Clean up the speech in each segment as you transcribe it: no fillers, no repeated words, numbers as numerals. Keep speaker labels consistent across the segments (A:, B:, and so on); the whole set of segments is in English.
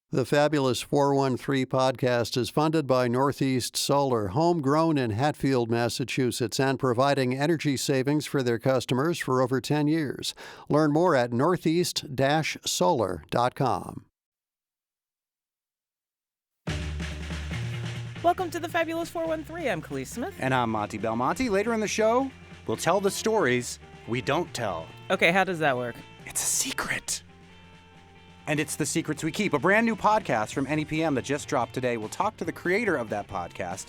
A: The Fabulous 413 podcast is funded by Northeast Solar, homegrown in Hatfield, Massachusetts, and providing energy savings for their customers for over 10 years. Learn more at northeast-solar.com.
B: Welcome to the Fabulous 413. I'm Khalees Smith.
C: And I'm Monty Belmonte. Later in the show, we'll tell the stories we don't tell.
B: Okay, how does that work?
C: It's a secret. And it's the secrets we keep. A brand new podcast from NEPM that just dropped today. We'll talk to the creator of that podcast,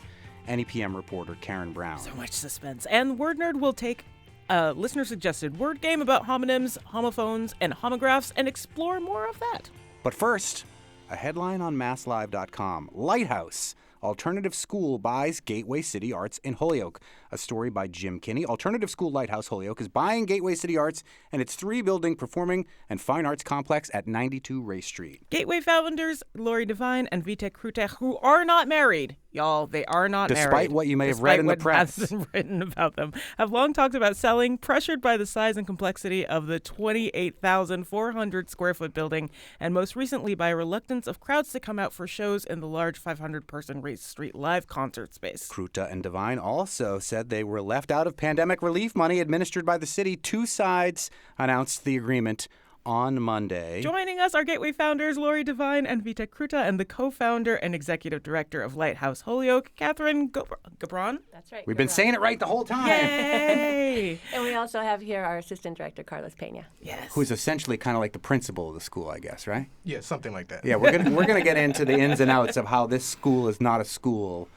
C: NEPM reporter Karen Brown.
B: So much suspense. And Word Nerd will take a listener-suggested word game about homonyms, homophones, and homographs and explore more of that.
C: But first, a headline on masslive.com. Lighthouse. Alternative School buys Gateway City Arts in Holyoke. A story by Jim Kinney. Alternative School Lighthouse Holyoke is buying Gateway City Arts and its three-building performing and fine arts complex at 92 Ray Street.
B: Gateway founders Lori Devine and Vitek Krutech, who are not married, y'all, they are not married.
C: Despite what you may have read in the press.
B: Despite what has been written about them, have long talked about selling, pressured by the size and complexity of the 28,400 square foot building, and most recently by a reluctance of crowds to come out for shows in the large 500-person Ray Street live concert space.
C: Kruta and Devine also said they were left out of pandemic relief money administered by the city. Two sides announced the agreement on Monday.
B: Joining us are Gateway founders Lori Devine and Vitek Kruta and the co-founder and executive director of Lighthouse Holyoke, Catherine Gabron.
D: That's right.
C: We've been saying it right the whole time.
B: Yay!
D: And we also have here our assistant director, Carlos Pena.
B: Yes.
C: Who's essentially kind of like the principal of the school, I guess, right?
E: Yeah, something like that.
C: Yeah, we're gonna get into the ins and outs of how this school is not a school,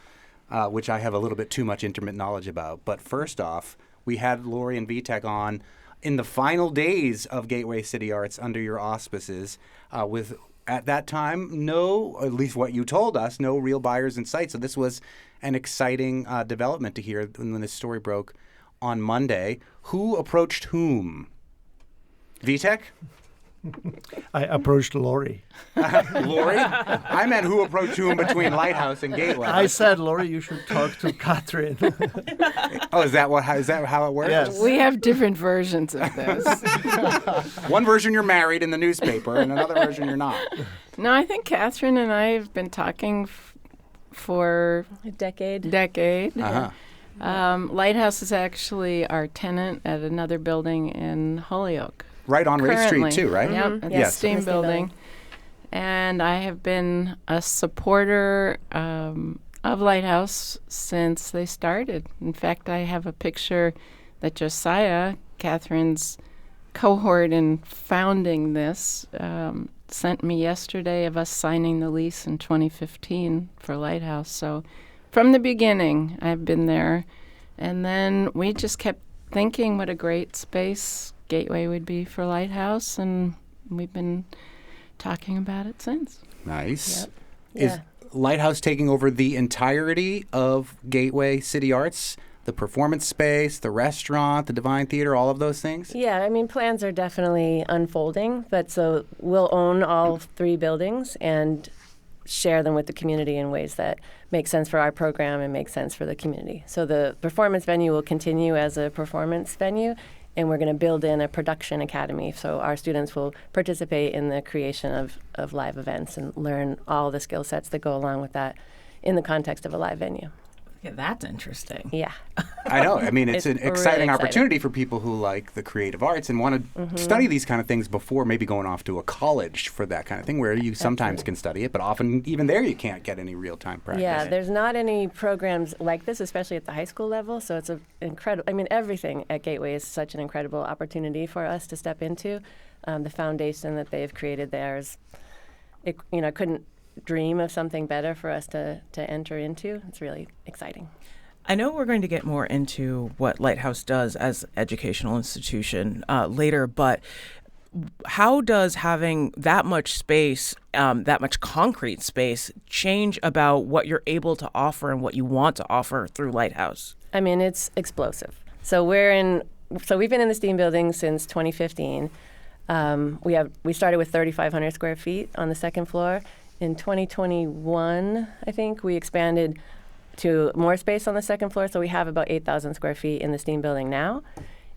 C: which I have a little bit too much intimate knowledge about. But first off, we had Lori and Vitek on in the final days of Gateway City Arts under your auspices, with, at that time, no, at least what you told us, no real buyers in sight. So this was an exciting development to hear when this story broke on Monday. Who approached whom? Vitek?
F: I approached Lori.
C: Lori? I meant who approached whom between Lighthouse and Gateway.
F: I said, Lori, you should talk to Catherine.
C: Oh, is that how it works?
F: Yes.
G: We have different versions of this.
C: One version you're married in the newspaper, and another version you're not.
G: No, I think Catherine and I have been talking for
D: A decade.
C: Uh-huh.
G: Lighthouse is actually our tenant at another building in Holyoke.
C: Right on Ray Street,
G: Currently.
C: too, right?
G: Yep,
D: Mhm.
G: at the
C: Yes.
G: Steam
D: The Steam
G: building.
D: building.
G: And I have been a supporter of Lighthouse since they started. In fact, I have a picture that Josiah, Catherine's cohort in founding this, sent me yesterday of us signing the lease in 2015 for Lighthouse. So from the beginning, I've been there. And then we just kept thinking what a great space Gateway would be for Lighthouse, and we've been talking about it since.
C: Nice.
D: Yep.
C: Is
D: Yeah.
C: Lighthouse taking over the entirety of Gateway City Arts? The performance space, the restaurant, the Divine Theater, all of those things?
D: Yeah, I mean, plans are definitely unfolding, but so we'll own all three buildings and share them with the community in ways that make sense for our program and make sense for the community. So the performance venue will continue as a performance venue, and we're going to build in a production academy. So our students will participate in the creation of live events and learn all the skill sets that go along with that in the context of a live venue.
B: Yeah, that's interesting.
D: Yeah.
C: I know. I mean, it's an
D: It's really
C: exciting
D: exciting.
C: opportunity for people who like the creative arts and want to study these kind of things before maybe going off to a college for that kind of thing, where you sometimes can study it, but often even there you can't get any real-time practice.
D: Yeah, there's not any programs like this, especially at the high school level. So it's an incredible. I mean, everything at Gateway is such an incredible opportunity for us to step into. The foundation that they've created there is, couldn't dream of something better for us to enter into. It's really exciting.
B: I know we're going to get more into what Lighthouse does as an educational institution later, but how does having that much space, that much concrete space, change about what you're able to offer and what you want to offer through Lighthouse?
D: I mean, it's explosive. So we've been in the STEAM building since 2015. We started with 3,500 square feet on the second floor. In 2021, I think, we expanded to more space on the second floor, so we have about 8,000 square feet in the STEAM building now.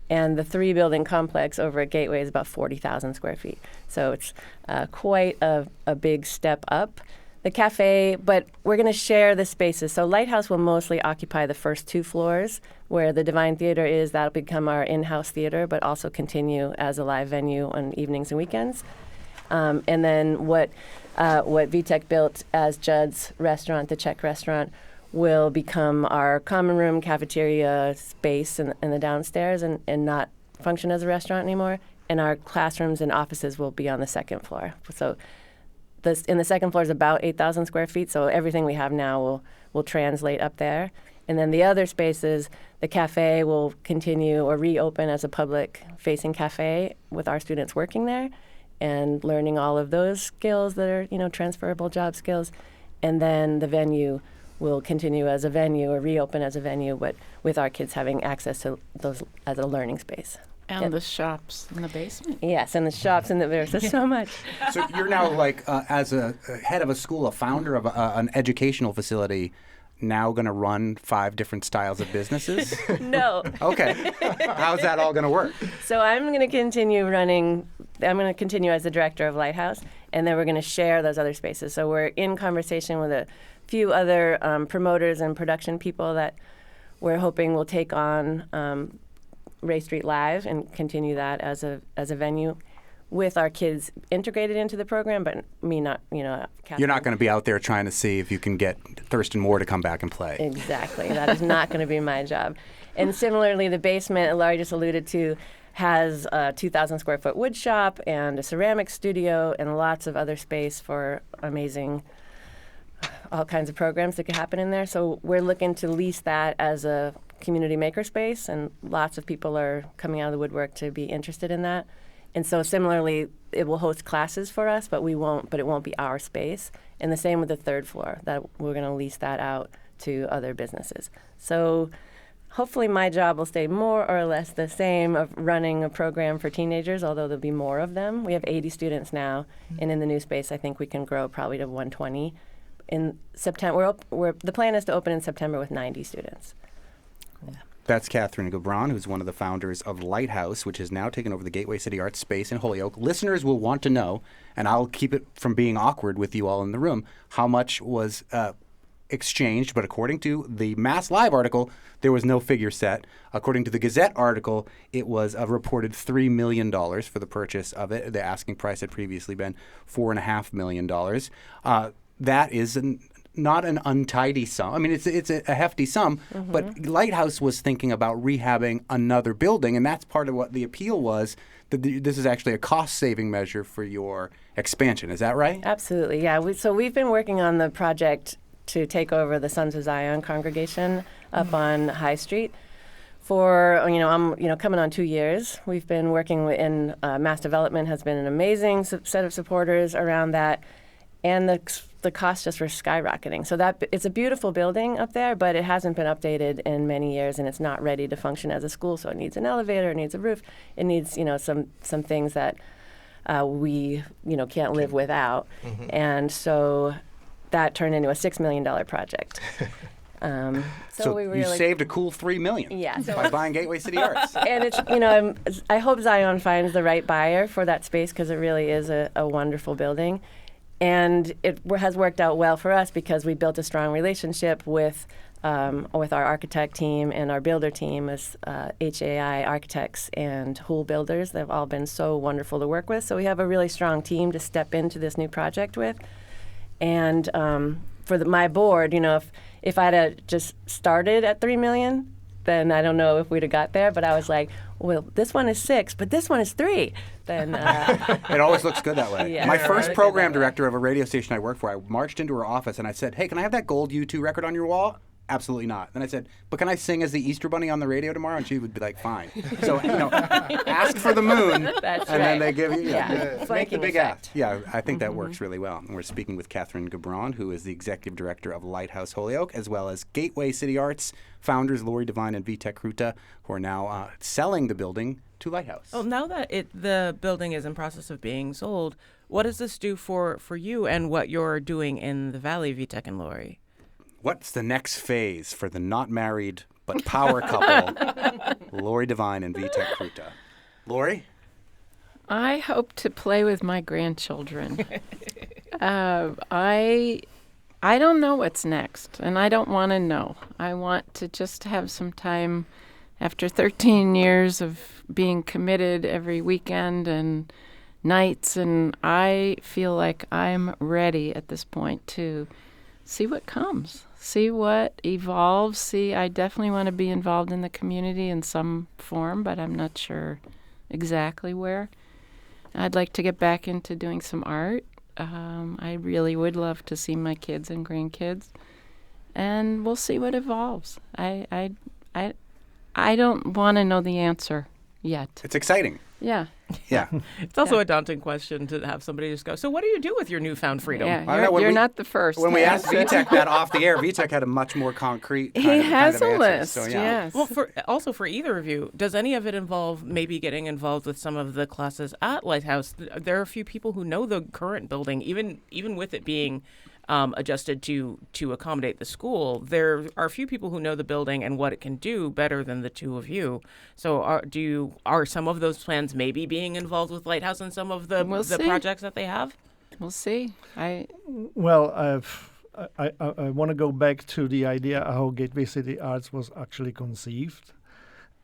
D: And the 3-building complex over at Gateway is about 40,000 square feet. So it's quite a big step up. The cafe, but we're going to share the spaces. So Lighthouse will mostly occupy the first 2 floors where the Divine Theater is. That'll become our in-house theater, but also continue as a live venue on evenings and weekends. And then what VTech built as Judd's restaurant, the Czech restaurant, will become our common room cafeteria space in the downstairs and not function as a restaurant anymore. And our classrooms and offices will be on the 2nd floor. So in the 2nd floor is about 8,000 square feet, so everything we have now will translate up there. And then the other spaces, the cafe will continue or reopen as a public-facing cafe with our students working there and learning all of those skills that are, transferable job skills. And then the venue will continue as a venue or reopen as a venue, but with our kids having access to those as a learning space.
G: And the shops in the basement.
D: Yes, and the shops and there's so much.
C: So you're now as a head of a school, a founder of an educational facility, now going to run 5 different styles of businesses?
D: No.
C: Okay. How's that all going to work?
D: So I'm going to continue as the director of Lighthouse, and then we're going to share those other spaces. So we're in conversation with a few other promoters and production people that we're hoping will take on Ray Street Live and continue that as a venue with our kids integrated into the program, but me not, Catherine.
C: You're not going to be out there trying to see if you can get Thurston Moore to come back and play.
D: Exactly. That is not going to be my job. And similarly, the basement, Laurie just alluded to, has a 2,000 square foot wood shop and a ceramic studio and lots of other space for amazing all kinds of programs that could happen in there. So we're looking to lease that as a community makerspace, and lots of people are coming out of the woodwork to be interested in that. And so similarly, it will host classes for us, but it won't be our space. And the same with the 3rd floor, that we're going to lease that out to other businesses. So hopefully my job will stay more or less the same of running a program for teenagers, although there'll be more of them. We have 80 students now, and in the new space, I think we can grow probably to 120. In September, the plan is to open in September with 90 students.
C: That's Catherine Gabron, who's one of the founders of Lighthouse, which has now taken over the Gateway City Arts space in Holyoke. Listeners will want to know, and I'll keep it from being awkward with you all in the room, how much was exchanged. But according to the Mass Live article, there was no figure set. According to the Gazette article, it was a reported $3 million for the purchase of it. The asking price had previously been $4.5 million. That is not an untidy sum. I mean, it's a hefty sum, but Lighthouse was thinking about rehabbing another building, and that's part of what the appeal was, that this is actually a cost-saving measure for your expansion. Is that right?
D: Absolutely, yeah. So we've been working on the project to take over the Sons of Zion congregation up on High Street for, I'm coming on 2 years. We've been working in Mass Development has been an amazing set of supporters around that, and the costs just were skyrocketing. So that it's a beautiful building up there, but it hasn't been updated in many years, and it's not ready to function as a school. So it needs an elevator, it needs a roof, it needs some things that we can't live without. And so that turned into a $6 million project.
C: So
D: we
C: you
D: really
C: saved a cool $3 million by buying Gateway City Arts.
D: And it's I hope Zion finds the right buyer for that space, because it really is a wonderful building. And it has worked out well for us because we built a strong relationship with our architect team and our builder team as HAI Architects and Hool Builders. They've all been so wonderful to work with. So we have a really strong team to step into this new project with. And for my board, if I'd have just started at $3 million, then I don't know if we'd have got there. But I was like, well, this one is 6, but this one is 3. Then
C: it always looks good that way.
D: Yeah.
C: My first program director of a radio station I worked for, I marched into her office and I said, "Hey, can I have that gold U2 record on your wall?" Absolutely not. Then I said, "But can I sing as the Easter Bunny on the radio tomorrow?" And she would be like, "Fine." So ask for the moon,
D: That's
C: and
D: right.
C: then they give you make the
D: Flanking
C: big
D: effect.
C: ask. Yeah, I think that works really well. And we're speaking with Catherine Gabron, who is the executive director of Lighthouse Holyoke, as well as Gateway City Arts founders Lori Devine and Vitek Kruta, who are now selling the building to Lighthouse.
B: Well, now that the building is in process of being sold, what does this do for you and what you're doing in the Valley, Vitek and Lori?
C: What's the next phase for the not married but power couple, Lori Devine and Vitek Kruta. Lori?
G: I hope to play with my grandchildren. I don't know what's next, and I don't want to know. I want to just have some time after 13 years of being committed every weekend and nights, and I feel like I'm ready at this point to see what comes, see what evolves. I definitely want to be involved in the community in some form, but I'm not sure exactly where. I'd like to get back into doing some art. I really would love to see my kids and grandkids, and we'll see what evolves. I don't want to know the answer yet.
C: It's exciting.
G: Yeah.
C: Yeah.
B: It's also a daunting question to have somebody just go, so what do you do with your newfound freedom?
G: Yeah, you're not the first.
C: When we asked Vitek that off the air, Vitek had a much more concrete kind of
G: a
C: answer,
G: list,
C: so, yeah.
G: yes.
B: Well, for either of you, does any of it involve maybe getting involved with some of the classes at Lighthouse? There are a few people who know the current building, even with it being adjusted to accommodate the school. There are a few people who know the building and what it can do better than the two of you. So are some of those plans maybe being involved with Lighthouse and some of the projects that they have?
G: We'll see.
F: Well, I want to go back to the idea how Gateway City Arts was actually conceived.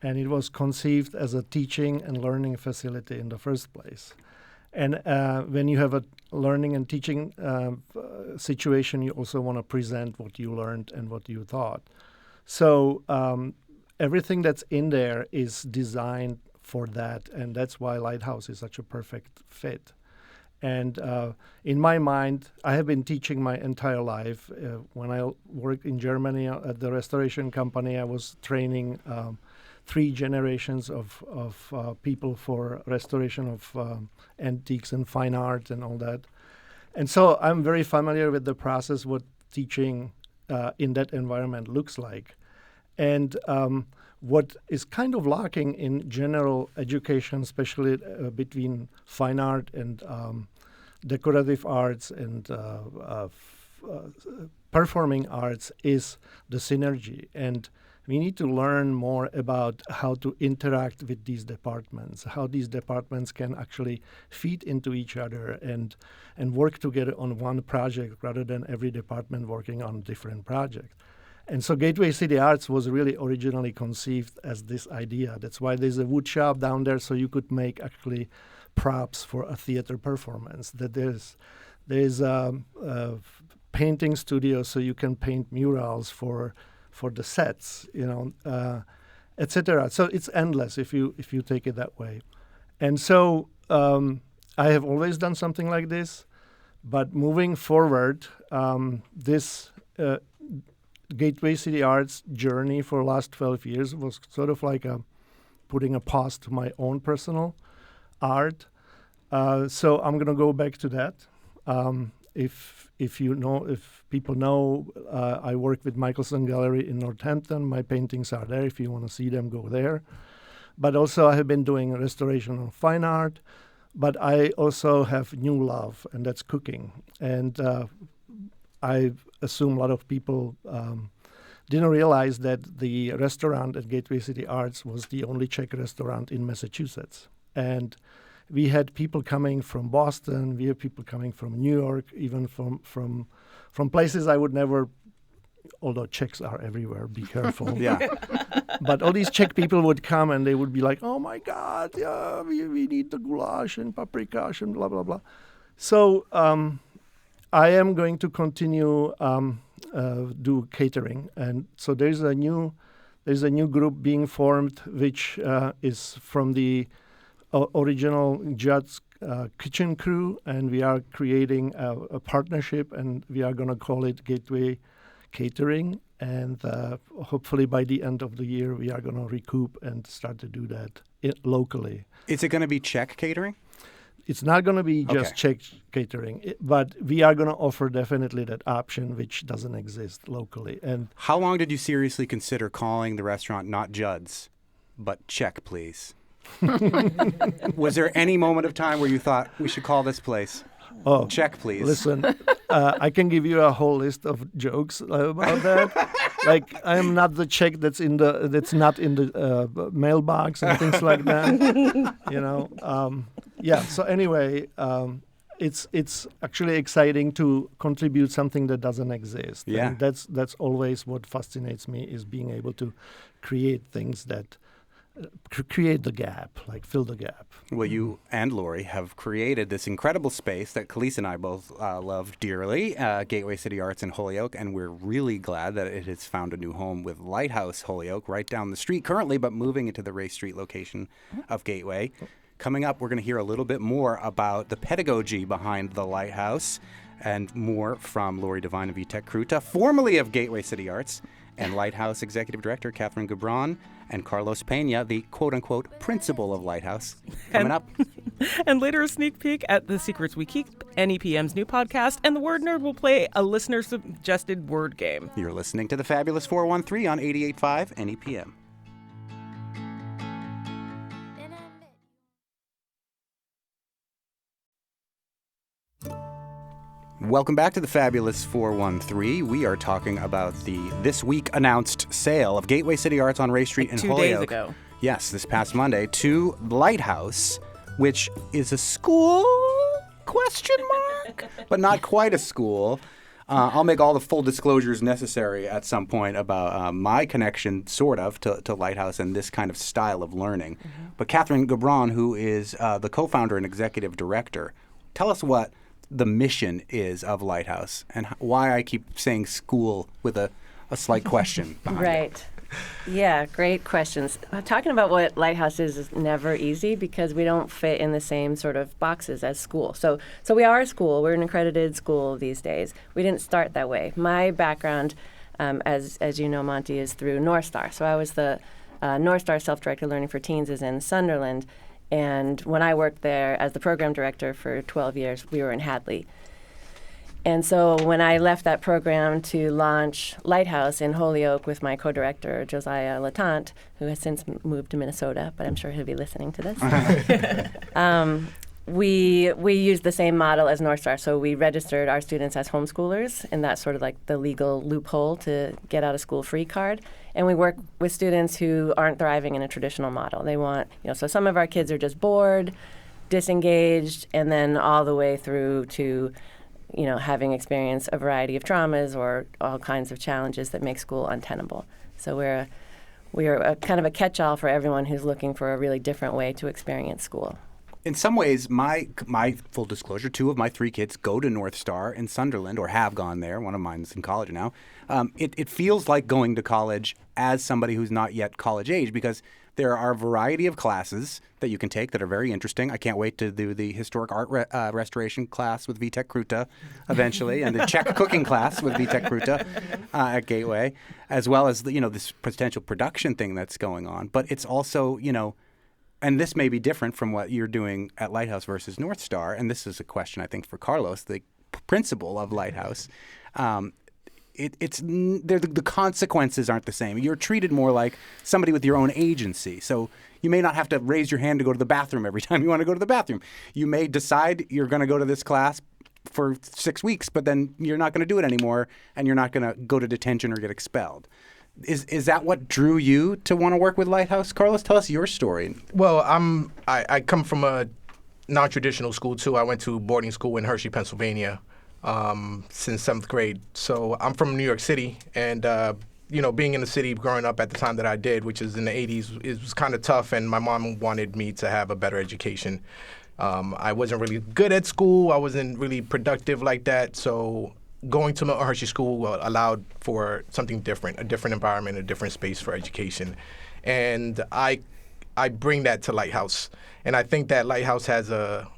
F: And it was conceived as a teaching and learning facility in the first place. And when you have a learning and teaching situation, you also want to present what you learned and what you thought. So everything that's in there is designed for that, and that's why Lighthouse is such a perfect fit. And in my mind, I have been teaching my entire life. When I worked in Germany at the restoration company, I was training 3 generations of people for restoration of antiques and fine art and all that. And so I'm very familiar with the process, what teaching in that environment looks like. And what is kind of lacking in general education, especially between fine art and decorative arts and performing arts, is the synergy. And we need to learn more about how to interact with these departments, how these departments can actually feed into each other and work together on one project rather than every department working on different projects. And so Gateway City Arts was really originally conceived as this idea. That's why there's a wood shop down there, so you could make actually props for a theater performance. That there's a painting studio, so you can paint murals for the sets, etc. So it's endless if you take it that way. And so I have always done something like this, but moving forward, this Gateway City Arts journey for the last 12 years was sort of like putting a pause to my own personal art. So I'm going to go back to that. If people know, I work with Michelson Gallery in Northampton. My paintings are there. If you want to see them, go there. But also I have been doing restoration of fine art. But I also have new love, and that's cooking. And I assume a lot of people didn't realize that the restaurant at Gateway City Arts was the only Czech restaurant in Massachusetts. And we had people coming from Boston. We had people coming from New York, even from places I would never, although Czechs are everywhere, be careful.
C: Yeah.
F: But all these Czech people would come and they would be like, oh my God, yeah, we need the goulash and paprikash and blah, blah, blah. So I am going to continue do catering. And so there's a new group being formed, which is from the original Judd's kitchen crew, and we are creating a partnership, and we are going to call it Gateway Catering. And hopefully by the end of the year, we are going to recoup and start to do that locally.
C: Is it going to be Czech catering?
F: It's not going to be just Czech catering, but we are going to offer definitely that option, which doesn't exist locally. And
C: how long did you seriously consider calling the restaurant not Judd's, but Czech, please? Was there any moment of time where you thought we should call this place?
F: Oh,
C: check, please.
F: Listen, I can give you a whole list of jokes about that. Like, I am not the check that's not in the mailbox and things like that. Yeah. So anyway, it's actually exciting to contribute something that doesn't exist.
C: Yeah.
F: And that's always what fascinates me, is being able to create things that create the gap, like fill the gap.
C: Well, you and Lori have created this incredible space that Khalees and I both love dearly, Gateway City Arts in Holyoke, and we're really glad that it has found a new home with Lighthouse Holyoke right down the street currently, but moving into the Ray Street location of Gateway. Coming up, we're going to hear a little bit more about the pedagogy behind the Lighthouse and more from Lori Devine and Vitek Kruta, formerly of Gateway City Arts, and Lighthouse Executive Director Catherine Gabron, and Carlos Pena, the quote-unquote principal of Lighthouse. Coming up.
B: And later, a sneak peek at The Secrets We Keep, NEPM's new podcast, and the Word Nerd will play a listener-suggested word game.
C: You're listening to the Fabulous 413 on 88.5 NEPM. Welcome back to the Fabulous 413. We are talking about the this week announced sale of Gateway City Arts on Ray Street in Holyoke.
B: 2 days ago.
C: Yes, this past Monday to Lighthouse, which is a school, ? But not quite a school. I'll make all the full disclosures necessary at some point about my connection, sort of, to Lighthouse and this kind of style of learning. Mm-hmm. But Catherine Gabron, who is the co-founder and executive director, tell us what the mission is of Lighthouse and why I keep saying school with a slight question behind
D: Right. Yeah, great questions. Talking about what Lighthouse is never easy because we don't fit in the same sort of boxes as school. So we are a school. We're an accredited school these days. We didn't start that way. My background, as you know, Monty, is through North Star. So I was the North Star Self-Directed Learning for Teens is in Sunderland. And when I worked there as the program director for 12 years, we were in Hadley. And so when I left that program to launch Lighthouse in Holyoke with my co-director, Josiah Latante, who has since moved to Minnesota, but I'm sure he'll be listening to this, we used the same model as North Star. So we registered our students as homeschoolers, and that's sort of like the legal loophole to get out of school free card. And we work with students who aren't thriving in a traditional model. They want, so some of our kids are just bored, disengaged, and then all the way through to, having experienced a variety of traumas or all kinds of challenges that make school untenable. So we're a kind of a catch-all for everyone who's looking for a really different way to experience school.
C: In some ways, my full disclosure, 2 of my 3 kids go to North Star in Sunderland or have gone there. One of mine's in college now. It feels like going to college as somebody who's not yet college age because there are a variety of classes that you can take that are very interesting. I can't wait to do the historic art restoration class with Vitek Kruta eventually and the Czech cooking class with Vitek Kruta at Gateway, as well as this potential production thing that's going on. But it's also, and this may be different from what you're doing at Lighthouse versus North Star, and this is a question I think for Carlos, the principal of Lighthouse. The consequences aren't the same. You're treated more like somebody with your own agency. So you may not have to raise your hand to go to the bathroom every time you want to go to the bathroom. You may decide you're going to go to this class for 6 weeks, but then you're not going to do it anymore, and you're not going to go to detention or get expelled. Is that what drew you to want to work with Lighthouse? Carlos, tell us your story.
E: Well, I come from a non-traditional school, too. I went to boarding school in Hershey, Pennsylvania. Since 7th grade. So I'm from New York City, and being in the city growing up at the time that I did, which is in the 80s, it was kind of tough, and my mom wanted me to have a better education. I wasn't really good at school. I wasn't really productive like that, so going to Hershey School allowed for something different, a different environment, a different space for education. And I bring that to Lighthouse, and I think that Lighthouse has a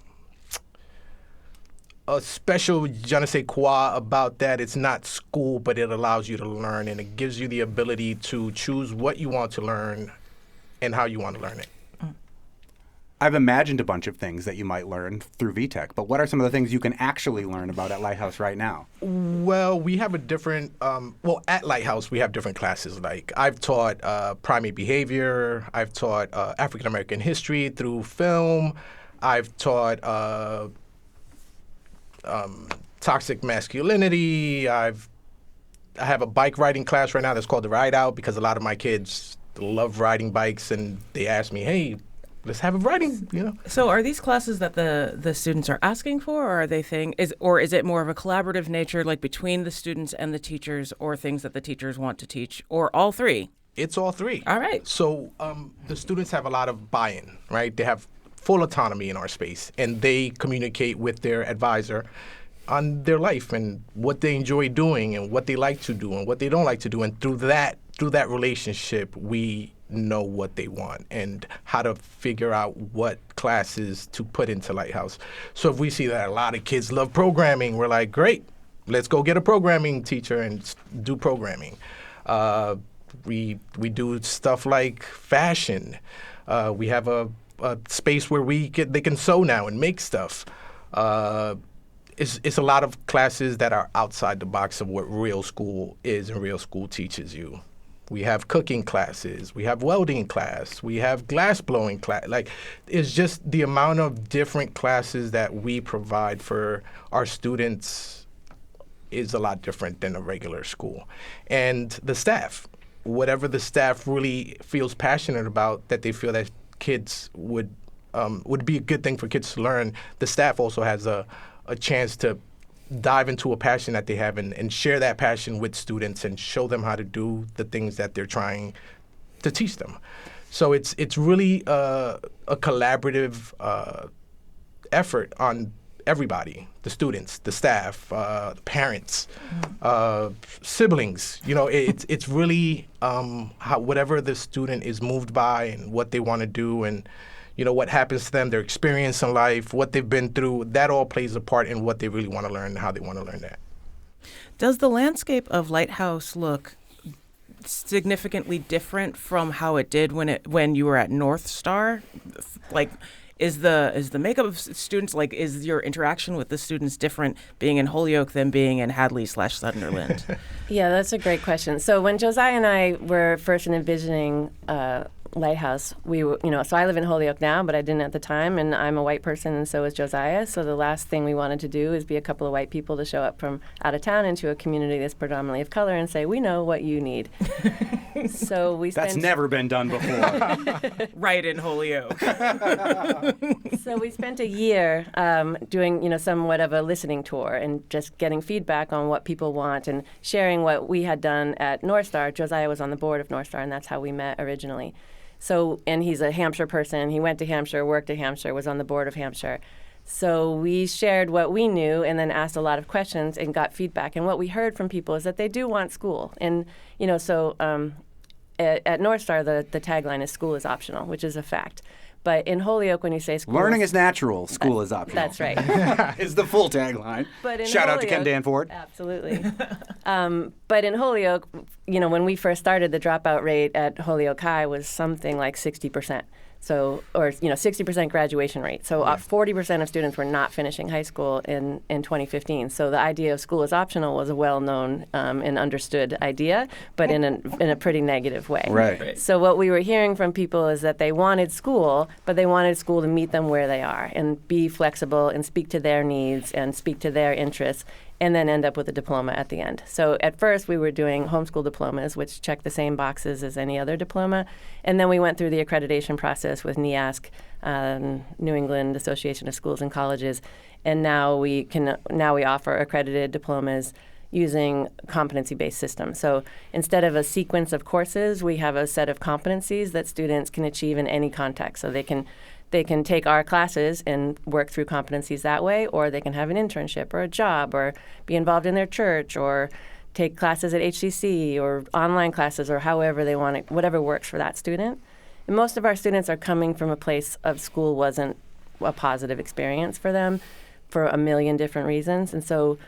E: special je ne sais quoi about that. It's not school, but it allows you to learn, and it gives you the ability to choose what you want to learn and how you want to learn it.
C: I've imagined a bunch of things that you might learn through VTech, but what are some of the things you can actually learn about at Lighthouse right now?
E: Well, we have a different, at Lighthouse, we have different classes. Like, I've taught primate behavior. I've taught African-American history through film. I've taught toxic masculinity. I have a bike riding class right now that's called the Ride Out, because a lot of my kids love riding bikes, and they ask me, hey, let's have a riding,
B: So are these classes that the students are asking for, or are they is it more of a collaborative nature, like between the students and the teachers, or things that the teachers want to teach, or all three?
E: It's all three.
B: All right.
E: So the students have a lot of buy-in, right? They have full autonomy in our space, and they communicate with their advisor on their life and what they enjoy doing and what they like to do and what they don't like to do. And through that relationship, we know what they want and how to figure out what classes to put into Lighthouse. So if we see that a lot of kids love programming, we're like, great, let's go get a programming teacher and do programming. We do stuff like fashion. We have a space where they can sew now and make stuff. It's a lot of classes that are outside the box of what real school is and real school teaches you. We have cooking classes, we have welding class, we have glass blowing class. Like, it's just the amount of different classes that we provide for our students is a lot different than a regular school. And the staff, whatever the staff really feels passionate about, that they feel that kids would be a good thing for kids to learn, the staff also has a chance to dive into a passion that they have and share that passion with students and show them how to do the things that they're trying to teach them. So it's really a collaborative effort on everybody, the students, the staff, the parents, siblings. It's really how whatever the student is moved by and what they want to do, and what happens to them, their experience in life, what they've been through, that all plays a part in what they really want to learn and how they want to learn that.
B: Does the landscape of Lighthouse look significantly different from how it did when you were at North Star? Like, is the makeup of students, like, is your interaction with the students different being in Holyoke than being in Hadley/Sunderland?
D: Yeah, that's a great question. So when Josiah and I were first envisioning Lighthouse, we were, so I live in Holyoke now, but I didn't at the time, and I'm a white person, and so is Josiah. So the last thing we wanted to do is be a couple of white people to show up from out of town into a community that's predominantly of color and say, we know what you need. So
C: That's never been done before.
B: Right in Holyoke.
D: So we spent a year doing, somewhat of a listening tour and just getting feedback on what people want and sharing what we had done at North Star. Josiah was on the board of North Star, and that's how we met originally. So, and he's a Hampshire person. He went to Hampshire, worked at Hampshire, was on the board of Hampshire. So we shared what we knew and then asked a lot of questions and got feedback. And what we heard from people is that they do want school. And, at North Star, the tagline is school is optional, which is a fact. But in Holyoke, when you say school...
C: Learning is natural, school is optional.
D: That's right.
C: Is the full tagline.
D: But in
C: Shout
D: Holyoke,
C: out to Ken Danforth.
D: Absolutely. But in Holyoke, when we first started, the dropout rate at Holyoke High was something like 60%. So, or 60% graduation rate. So 40% of students were not finishing high school in 2015. So the idea of school is optional was a well-known and understood idea, but in a pretty negative way.
C: Right.
D: So what we were hearing from people is that they wanted school, but they wanted school to meet them where they are and be flexible and speak to their needs and speak to their interests, and then end up with a diploma at the end. So at first we were doing homeschool diplomas, which check the same boxes as any other diploma. And then we went through the accreditation process with NEASC, New England Association of Schools and Colleges. And now we offer accredited diplomas using competency-based systems. So instead of a sequence of courses, we have a set of competencies that students can achieve in any context. So they can take our classes and work through competencies that way, or they can have an internship or a job or be involved in their church or take classes at HCC or online classes or however they want it, whatever works for that student. And most of our students are coming from a place of school wasn't a positive experience for them for a million different reasons. And so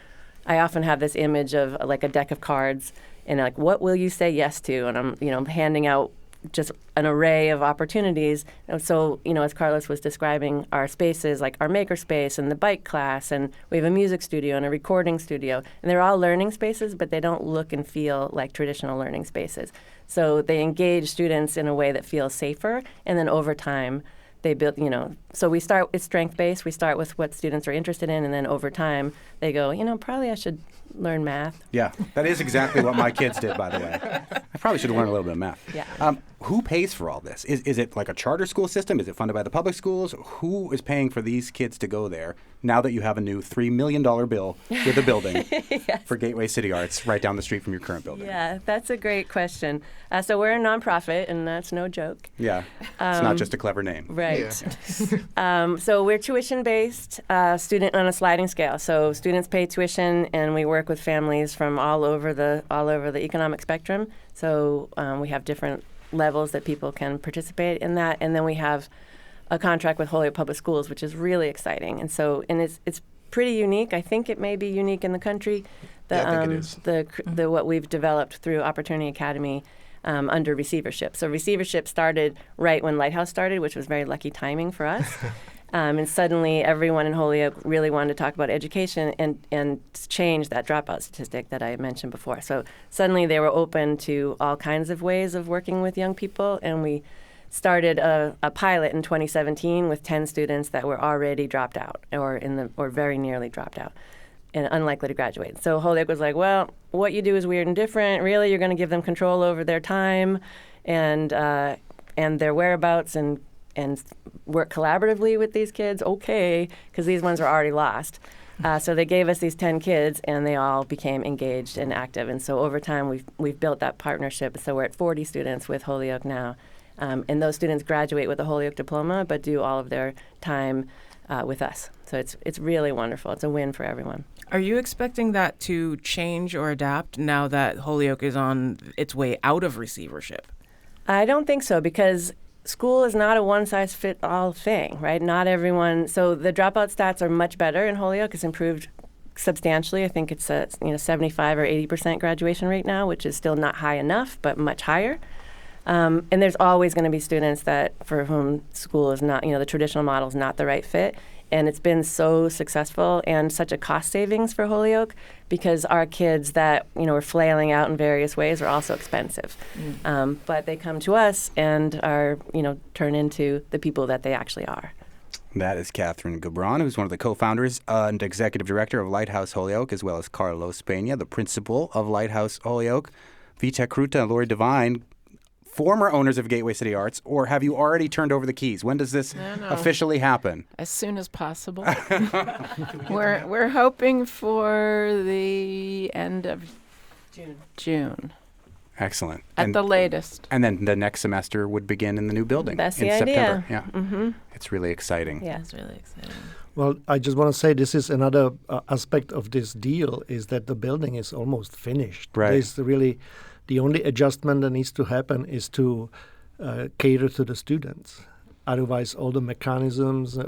D: I often have this image of like a deck of cards and like, what will you say yes to? And I'm handing out just an array of opportunities. And so, as Carlos was describing our spaces, like our maker space and the bike class, and we have a music studio and a recording studio, and they're all learning spaces, but they don't look and feel like traditional learning spaces. So they engage students in a way that feels safer, and then over time, they build, so we start with strength-based. We start with what students are interested in, and then over time they go, probably I should learn math.
C: Yeah, that is exactly what my kids did, by the way. I probably should have learned a little bit of math.
D: Yeah.
C: Who pays for all this? Is it like a charter school system? Is it funded by the public schools? Who is paying for these kids to go there now that you have a new $3 million bill with a building
D: Yes.
C: for Gateway City Arts right down the street from your current building?
D: Yeah, that's a great question. So we're a nonprofit, and that's no joke.
C: Yeah, it's not just a clever name.
D: Right. So we're tuition-based, student on a sliding scale. So students pay tuition, and we work with families from all over the economic spectrum. So we have different levels that people can participate in that, and then we have a contract with Holyoke Public Schools, which is really exciting. And it's pretty unique. I think it may be unique in the country.
E: I think it is.
D: The what we've developed through Opportunity Academy. Under receivership. So receivership started right when Lighthouse started, which was very lucky timing for us. And suddenly everyone in Holyoke really wanted to talk about education and change that dropout statistic that I mentioned before. So suddenly they were open to all kinds of ways of working with young people, and we started a pilot in 2017 with 10 students that were already dropped out or very nearly dropped out and unlikely to graduate. So Holyoke was like, well, what you do is weird and different. Really, you're going to give them control over their time and their whereabouts and work collaboratively with these kids. Okay, because these ones are already lost. So they gave us these 10 kids, and they all became engaged and active. And so over time, we've built that partnership. So we're at 40 students with Holyoke now. And those students graduate with a Holyoke diploma, but do all of their time with us. So it's really wonderful. It's a win for everyone.
B: Are you expecting that to change or adapt now that Holyoke is on its way out of receivership?
D: I don't think so, because school is not a one-size-fits-all thing, right? Not everyone. So the dropout stats are much better in Holyoke. It's improved substantially. I think it's a 75 or 80% graduation rate now, which is still not high enough, but much higher. And there's always going to be students for whom school is not, the traditional model is not the right fit. And it's been so successful and such a cost savings for Holyoke, because our kids that, are flailing out in various ways are also expensive. But they come to us and are, turn into the people that they actually are.
C: That is Catherine Gabron, who's one of the co-founders and executive director of Lighthouse Holyoke, as well as Carlos Peña, the principal of Lighthouse Holyoke. Vitek Kruta and Lori Devine, former owners of Gateway City Arts, or have you already turned over the keys? When does this officially happen?
G: As soon as possible. We're hoping for the end of June.
C: Excellent.
G: At the latest.
C: And then the next semester would begin in the new building.
D: That's
C: in
D: the
C: September.
D: idea.
C: Yeah.
D: Mm-hmm.
C: It's really exciting.
D: Yeah.
B: That's really exciting.
F: Well, I just want to say this is another aspect of this deal, is that the building is almost finished.
C: Right.
F: There's really the only adjustment that needs to happen is to cater to the students. Otherwise, all the mechanisms,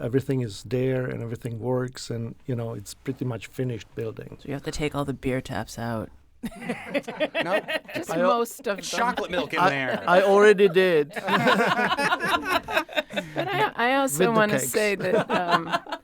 F: everything is there and everything works, and it's pretty much finished building.
B: So you have to take all the beer taps out.
C: No,
G: Just most of them.
C: chocolate milk in there.
F: I already did.
G: But I also
F: With the
G: want to
F: cakes.
G: say that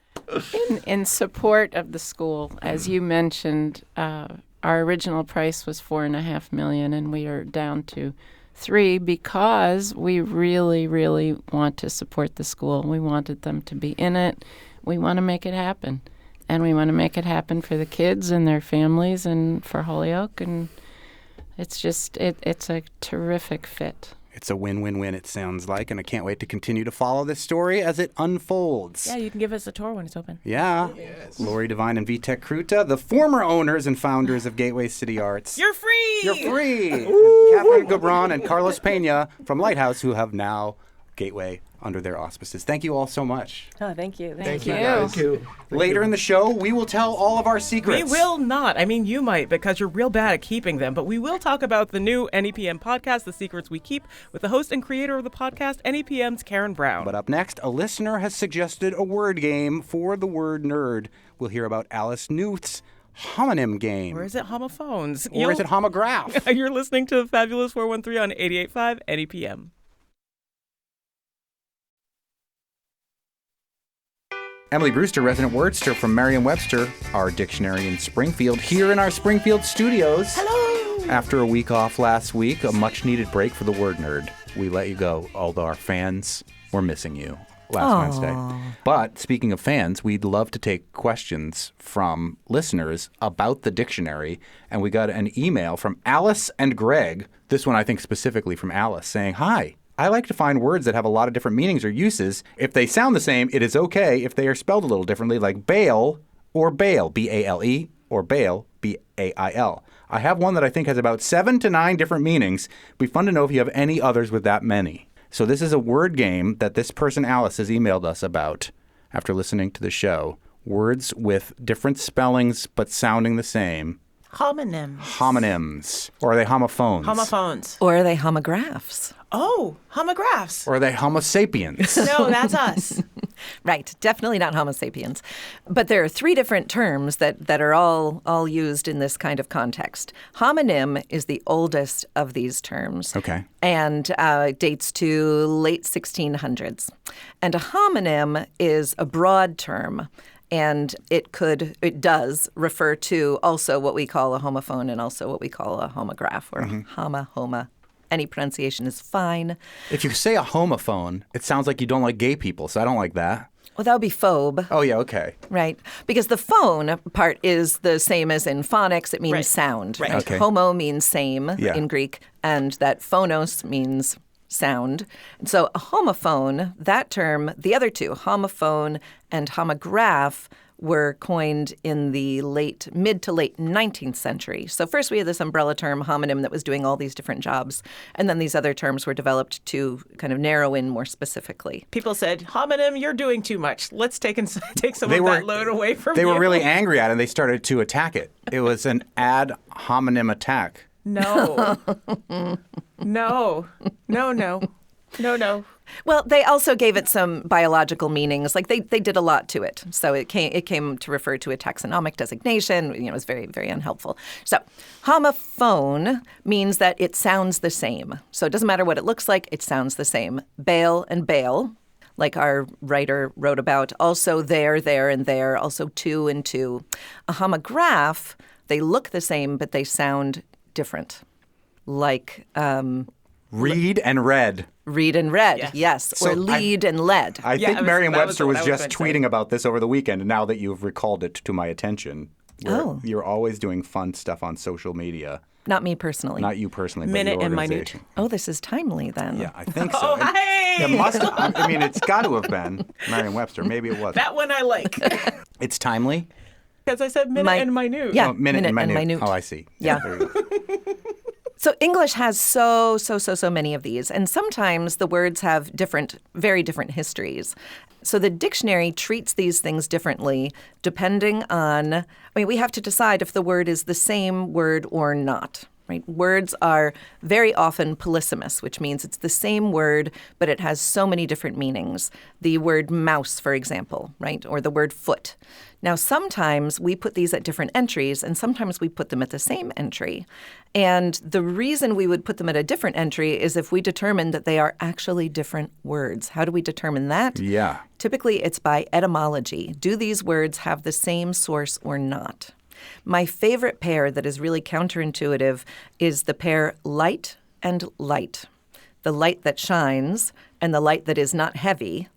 G: in support of the school, as you mentioned, our original price was $4.5 million, and we are down to $3 million because we really, really want to support the school. We wanted them to be in it. We want to make it happen, and we want to make it happen for the kids and their families and for Holyoke. And it's just it's a terrific fit.
C: It's a win-win-win, it sounds like, and I can't wait to continue to follow this story as it unfolds.
B: Yeah, you can give us a tour when it's open.
C: Yeah. Yes. Lori Devine and Vitek Kruta, the former owners and founders of Gateway City Arts.
B: You're free!
C: You're free! Catherine Gabron and Carlos Peña from Lighthouse, who have now Gateway under their auspices. Thank you all so much.
D: Oh, thank you.
G: Thank you.
F: Thank you.
C: Later in the show, we will tell all of our secrets.
B: We will not. I mean, you might, because you're real bad at keeping them. But we will talk about the new NEPM podcast, The Secrets We Keep, with the host and creator of the podcast, NEPM's Karen Brown.
C: But up next, a listener has suggested a word game for the word nerd. We'll hear about Alice Newth's homonym game.
B: Or is it homophones?
C: Or is it homograph?
B: You're listening to the Fabulous 413 on 88.5 NEPM.
C: Emily Brewster, resident wordster from Merriam-Webster, our dictionary in Springfield, here in our Springfield studios.
B: Hello!
C: After a week off last week, a much-needed break for the word nerd. We let you go, all our fans We're missing you last Wednesday. But speaking of fans, we'd love to take questions from listeners about the dictionary. And we got an email from Alice and Greg. This one I think specifically from Alice saying, "Hi. I like to find words that have a lot of different meanings or uses. If they sound the same, it is okay if they are spelled a little differently, like bail or bail, B-A-L-E, or bail, B-A-I-L. I have one that I think has about 7 to 9 different meanings. It'd be fun to know if you have any others with that many." So this is a word game that this person, Alice, has emailed us about after listening to the show. Words with different spellings but sounding the same.
B: Homonyms.
C: Homonyms. Or are they homophones?
B: Homophones.
H: Or are they homographs?
B: Oh, homographs.
C: Or are they homo sapiens?
B: No, that's us.
H: Right, definitely not Homo sapiens. But there are 3 different terms that are all used in this kind of context. Homonym is the oldest of these terms.
C: Okay.
H: And dates to late 1600s. And a homonym is a broad term. And it does refer to also what we call a homophone and also what we call a homograph or homa. Any pronunciation is fine.
C: If you say a homophone, it sounds like you don't like gay people, so I don't like that.
H: Well, that would be phobe.
C: Oh, yeah, okay.
H: Right. Because the phone part is the same as in phonics. It means
B: Right.
H: sound.
B: Right.
C: Okay.
H: Homo means same
C: Yeah.
H: in Greek, and that phonos means sound. And so a homophone, that term, the other two, homophone and homograph, were coined in the mid to late 19th century. So first we had this umbrella term, homonym, that was doing all these different jobs. And then these other terms were developed to kind of narrow in more specifically.
B: People said, homonym, you're doing too much. Let's take some of that load away from you.
C: They were really angry at it, and they started to attack it. It was an ad homonym attack.
B: No. No.
H: Well, they also gave it some biological meanings. Like they did a lot to it. So it came to refer to a taxonomic designation. It was very, very unhelpful. So homophone means that it sounds the same. So it doesn't matter what it looks like, it sounds the same. Bail and bail, like our writer wrote about. Also there, and there. Also two and two. A homograph, they look the same, but they sound different. Like
C: Read and read.
H: read and read, yes.
C: So
H: or lead and led.
C: I
B: Yeah,
C: think
B: that was
C: Merriam-Webster
B: what
C: was
B: I was
C: just
B: going to
C: tweeting
B: say.
C: about this over the weekend, and now that you've recalled it to my attention.
H: Oh.
C: You're always doing fun stuff on social media.
H: Not me personally.
C: Not you personally,
B: Minute
C: but your
B: and minute.
C: organization.
H: Oh, this is timely then.
C: Yeah, I think so.
B: Oh, hey!
C: It must have. I mean, it's got to have been Merriam-Webster. Maybe it wasn't.
B: That one I like.
C: It's timely?
B: Because I said minute and minute.
H: Yeah,
C: Oh, minute and minute.
H: minute.
C: Oh, I see.
H: Yeah.
C: There you go.
H: So English has so many of these, and sometimes the words have very different histories. So the dictionary treats these things differently depending on, we have to decide if the word is the same word or not. Right? Words are very often polysemous, which means it's the same word, but it has so many different meanings. The word mouse, for example, right? Or the word foot. Now, sometimes we put these at different entries, and sometimes we put them at the same entry. And the reason we would put them at a different entry is if we determine that they are actually different words. How do we determine that?
C: Yeah.
H: Typically, it's by etymology. Do these words have the same source or not? My favorite pair that is really counterintuitive is the pair light and light. The light that shines and the light that is not heavy.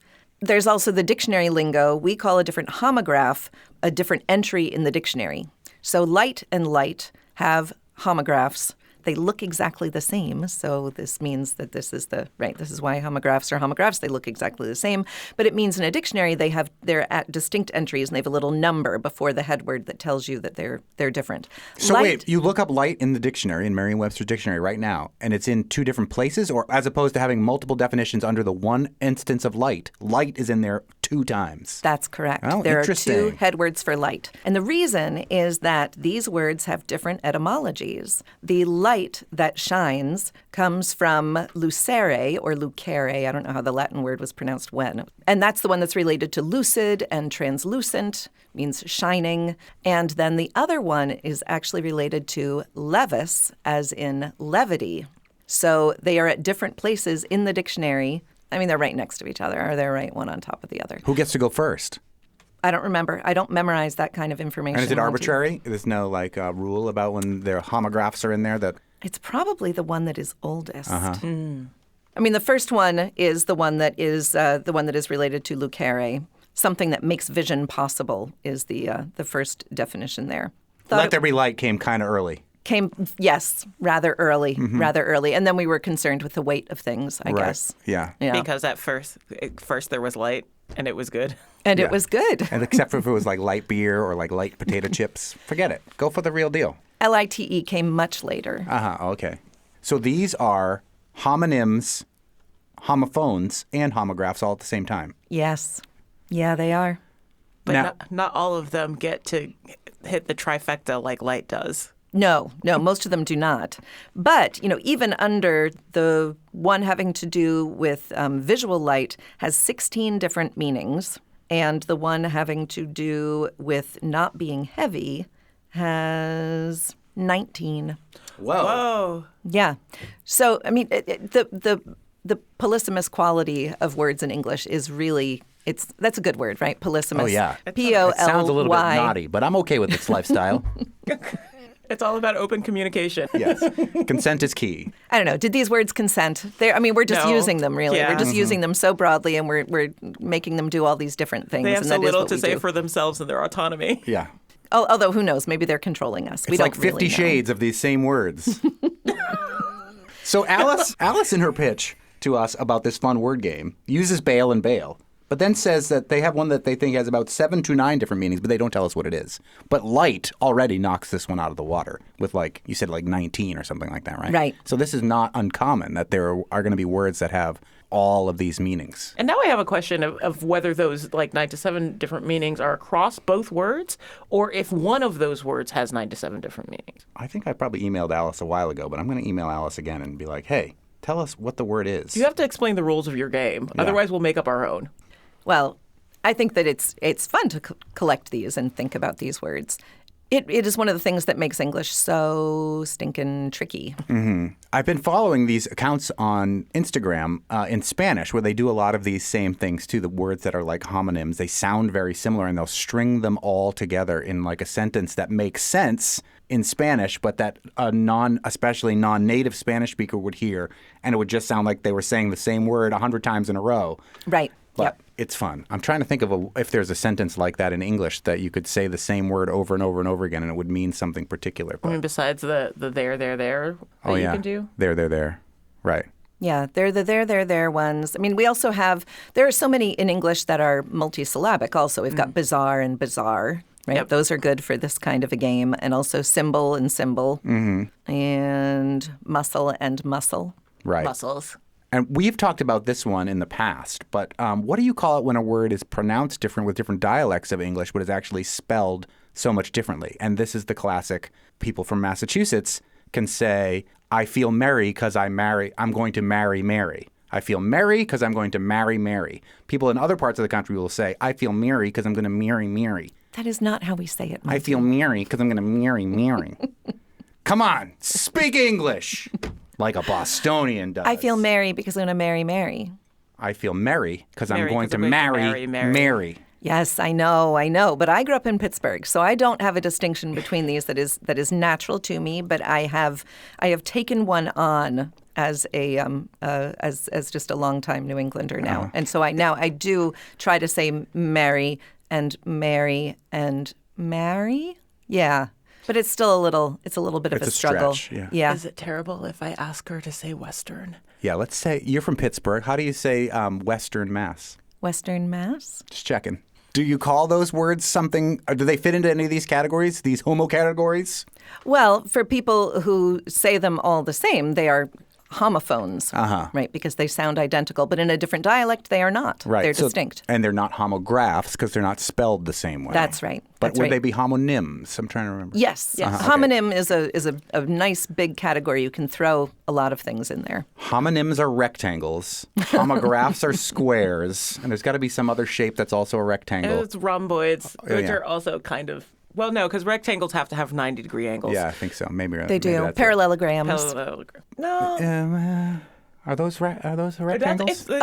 H: There's also the dictionary lingo. We call a different homograph a different entry in the dictionary. So light and light have homographs. They look exactly the same, so this means that this is why homographs are homographs. They look exactly the same, but it means in a dictionary they're at distinct entries and they have a little number before the head word that tells you that they're different.
C: So wait, you look up light in the dictionary, in Merriam-Webster's dictionary right now, and it's in 2 different places, or as opposed to having multiple definitions under the one instance of light, light is in there 2 times.
H: That's correct.
C: Oh,
H: there are
C: interesting.
H: 2 head words for light. And the reason is that these words have different etymologies. The light that shines comes from lucere or lucere. I don't know how the Latin word was pronounced when. And that's the one that's related to lucid and translucent, means shining. And then the other one is actually related to levis, as in levity. So they are at different places in the dictionary. They're right next to each other, or they're right one on top of the other.
C: Who gets to go first?
H: I don't remember. I don't memorize that kind of information.
C: And is it arbitrary? There's no rule about when their homographs are in there that...
H: It's probably the one that is oldest.
C: Uh-huh.
H: I mean, the first one is the one that is related to lucere. Something that makes vision possible is the first definition there.
C: Let there be light came kind of early.
H: Yes, rather early, and then we were concerned with the weight of things, I guess.
C: Yeah.
B: Because at first there was light, and it was good.
H: And it was good.
C: And except for if it was like light beer or like light potato chips, forget it. Go for the real deal.
H: Lite came much later.
C: Okay. So these are homonyms, homophones, and homographs all at the same time.
H: Yes. Yeah, they are.
B: But
C: Now-
B: not all of them get to hit the trifecta like Lite does.
H: No, most of them do not. But, even under the one having to do with visual light has 16 different meanings, and the one having to do with not being heavy has 19.
B: Whoa.
H: Yeah. So, I mean, the polysemous quality of words in English is really, that's a good word, right? Polysemous.
C: Oh, yeah.
H: P-O-L-Y.
C: It sounds a little bit naughty, but I'm okay with its lifestyle.
B: It's all about open communication.
C: Yes. Consent is key.
H: I don't know. Did these words consent? We're just
B: No.
H: using them, really.
B: Yeah.
H: We're just using them so broadly, and we're making them do all these different things.
B: They have
H: and
B: so
H: that is
B: little
H: what
B: to
H: we
B: say
H: do.
B: for themselves and their autonomy.
C: Yeah.
H: Although, who knows? Maybe they're controlling us. We
C: It's
H: don't
C: like 50
H: really know.
C: shades of these same words. So Alice in her pitch to us about this fun word game uses bail and bail, but then says that they have one that they think has about 7 to 9 different meanings, but they don't tell us what it is. But light already knocks this one out of the water with, like, you said, like 19 or something like that, right?
H: Right.
C: So this is not uncommon that there are going to be words that have all of these meanings.
B: And now I have a question of whether those like 9 to 7 different meanings are across both words, or if one of those words has 9 to 7 different meanings.
C: I think I probably emailed Alice a while ago, but I'm going to email Alice again and be like, hey, tell us what the word is.
B: You have to explain the rules of your game.
C: Yeah.
B: Otherwise, we'll make up our own.
H: Well, I think that it's fun to collect these and think about these words. It is one of the things that makes English so stinking tricky.
C: I've been following these accounts on Instagram in Spanish where they do a lot of these same things too. The words that are like homonyms, they sound very similar and they'll string them all together in like a sentence that makes sense in Spanish, but that especially non-native Spanish speaker would hear, and it would just sound like they were saying the same word 100 times in a row.
H: Right.
C: But it's fun. I'm trying to think of if there's a sentence like that in English that you could say the same word over and over and over again and it would mean something particular.
B: I mean, besides the there that you can do.
C: There. Right.
H: Yeah, they're the there ones. I mean, we also there are so many in English that are multisyllabic also. We've got bizarre and bizarre, right?
B: Yep.
H: Those are good for this kind of a game. And also symbol and symbol. And muscle and muscle.
C: Right.
B: Muscles.
C: And we've talked about this one in the past, but what do you call it when a word is pronounced different with different dialects of English, but is actually spelled so much differently? And this is the classic. People from Massachusetts can say, I feel merry because I'm going to marry Mary. I feel merry because I'm going to marry Mary. People in other parts of the country will say, I feel merry because I'm going to marry Mary.
H: That is not how we say it, Monty.
C: I feel merry because I'm going to marry Mary. Come on, speak English. Like a Bostonian does.
H: I feel merry because I'm going to marry Mary.
C: I feel merry because I'm
B: Merry
C: going
B: 'cause
C: to
B: I'm going to
C: marry
B: marry
C: Mary.
H: Yes, I know. But I grew up in Pittsburgh, so I don't have a distinction between these that is natural to me. But I have taken one on as as just a longtime New Englander now, and so I do try to say Mary and Mary and Mary. Yeah. But it's still a little bit of
C: It's
H: a
C: a
H: struggle.
C: stretch,
H: Yeah.
B: Is it terrible if I ask her to say Western?
C: Yeah, let's say you're from Pittsburgh. How do you say Western Mass?
H: Western Mass?
C: Just checking. Do you call those words something? Or do they fit into any of these categories, these homo categories?
H: Well, for people who say them all the same, they are homophones, right? Because they sound identical, but in a different dialect, they are not.
C: Right.
H: They're
C: So-
H: distinct.
C: And they're not homographs because they're not spelled the same way.
H: That's right.
C: But
H: That's
C: would
H: right.
C: they be homonyms? I'm trying to remember.
H: Yes.
C: Okay.
H: Homonym is a nice big category. You can throw a lot of things in there.
C: Homonyms are rectangles. Homographs are squares. And there's got to be some other shape that's also a rectangle.
B: It's rhomboids, which
C: yeah.
B: are also kind of, well, no, because rectangles have to have 90-degree angles.
C: Yeah, I think so. Maybe
H: They do.
C: that's it.
H: Parallelograms.
B: No.
C: Are those rectangles?
H: A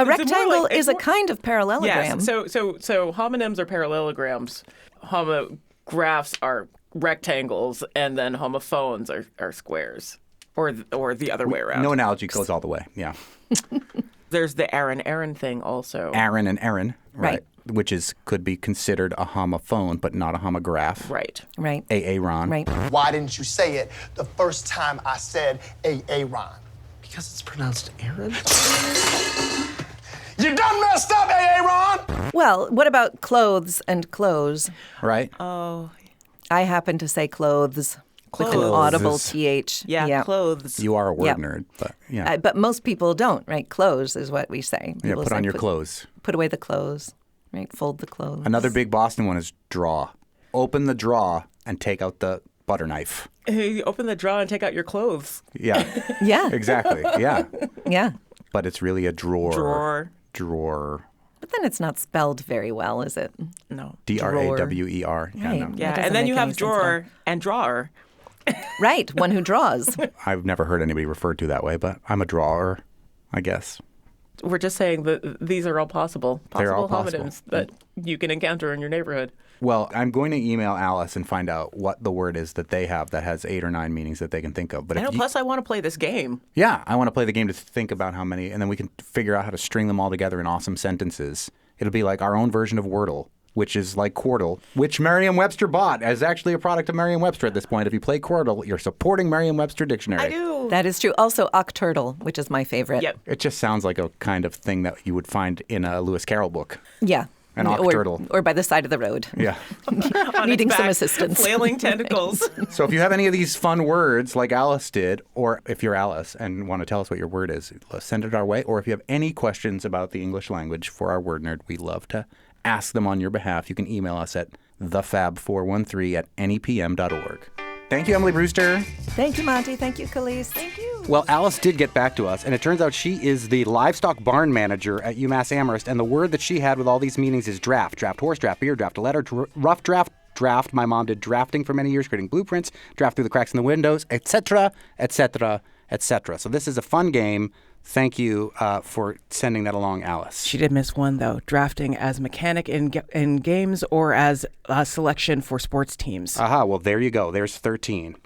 H: rectangle is a kind of parallelogram.
B: Yes. So homonyms are parallelograms. Homographs are rectangles, and then homophones are squares, or the other way around.
C: No analogy goes all the way. Yeah.
B: there's the Aaron thing also.
C: Aaron and Aaron,
H: Right.
C: Which could be considered a homophone, but not a homograph.
B: Right.
H: Right.
C: Aaron.
H: Right.
I: Why didn't you say it the first time I said Aaron?
J: Because it's pronounced Aaron?
I: You done messed up, Aaron!
H: Well, what about clothes and clothes?
C: Right?
B: Oh,
H: I happen to say clothes with an
B: Clothes.
H: audible TH.
B: yeah, clothes.
C: You are a word
H: Yeah.
C: nerd, but yeah.
H: But most people don't, right? Clothes is what we say.
C: Yeah,
H: People
C: put
H: say
C: on your clothes.
H: Put away the clothes, right? Fold the clothes.
C: Another big Boston one is draw. Open the draw and take out the butter knife.
B: You open the drawer and take out your clothes.
C: Yeah,
H: Yeah.
C: exactly. Yeah.
H: Yeah.
C: But it's really a drawer.
B: Drawer.
H: But then it's not spelled very well, is it?
B: No.
C: DRAWER. Yeah,
H: Right.
C: no.
B: Yeah,
H: That doesn't
B: and then
H: make
B: you
H: any
B: have
H: sense
B: drawer and drawer.
H: Right. One who draws.
C: I've never heard anybody referred to that way, but I'm a drawer, I guess.
B: We're just saying that these are all possible
C: They're all possible.
B: homonyms that you can encounter in your neighborhood.
C: Well, I'm going to email Alice and find out what the word is that they have that has 8 or 9 meanings that they can think of. But
B: I know, plus I want to play this game.
C: Yeah, I want to play the game to think about how many, and then we can figure out how to string them all together in awesome sentences. It'll be like our own version of Wordle, which is like Quordle, which Merriam-Webster bought as actually a product of Merriam-Webster at this point. If you play Quordle, you're supporting Merriam-Webster Dictionary.
B: I do.
H: That is true. Also, Octurtle, which is my favorite.
B: Yep.
C: It just sounds like a kind of thing that you would find in a Lewis Carroll book.
H: Yeah.
C: An octurtle.
H: Or by the side of the road.
C: Yeah.
B: On
H: Needing
B: its
H: some
B: back,
H: assistance.
B: Flailing tentacles.
C: So if you have any of these fun words like Alice did, or if you're Alice and want to tell us what your word is, send it our way. Or if you have any questions about the English language for our word nerd, we love to ask them on your behalf. You can email us at thefab413@nepm.org. Thank you, Emily Brewster.
H: Thank you, Monty. Thank you, Khalees. Thank you.
C: Well, Alice did get back to us, and it turns out she is the livestock barn manager at UMass Amherst, and the word that she had with all these meanings is draft. Draft horse, draft beer, draft a letter, rough draft, draft. My mom did drafting for many years, creating blueprints, draft through the cracks in the windows, etc., etc., etc. So this is a fun game. Thank you for sending that along, Alice.
B: She did miss one, though, drafting as mechanic in games or as a selection for sports teams.
C: Aha, well, there you go. There's 13.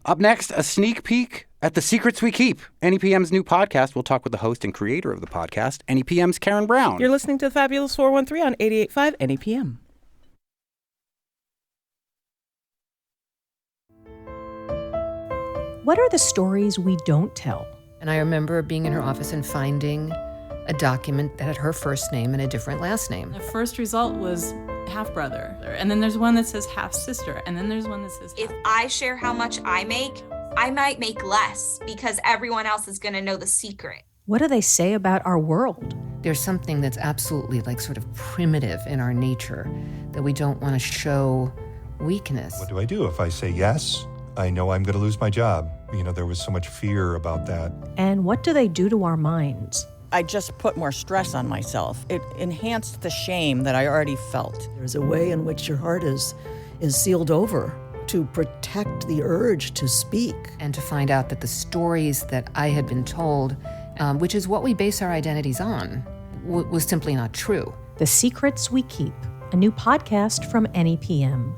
C: Up next, a sneak peek at The Secrets We Keep, NEPM's new podcast. We'll talk with the host and creator of the podcast, NEPM's Karen Brown.
B: You're listening to the Fabulous 413 on 88.5 NEPM.
K: What are the stories we don't tell?
L: And I remember being in her office and finding a document that had her first name and a different last name.
M: The first result was half-brother. And then there's one that says half-sister. And then there's one that says
N: if I share how much I might make less because everyone else is going to know the secret.
K: What do they say about our world?
L: There's something that's absolutely like sort of primitive in our nature that we don't want to show weakness.
O: What do I do if I say yes? I know I'm going to lose my job. You know, there was so much fear about that.
K: And what do they do to our minds?
P: I just put more stress on myself. It enhanced the shame that I already felt.
Q: There's a way in which your heart is sealed over to protect the urge to speak.
L: And to find out that the stories that I had been told, which is what we base our identities on, was simply not true.
K: The Secrets We Keep, a new podcast from NEPM.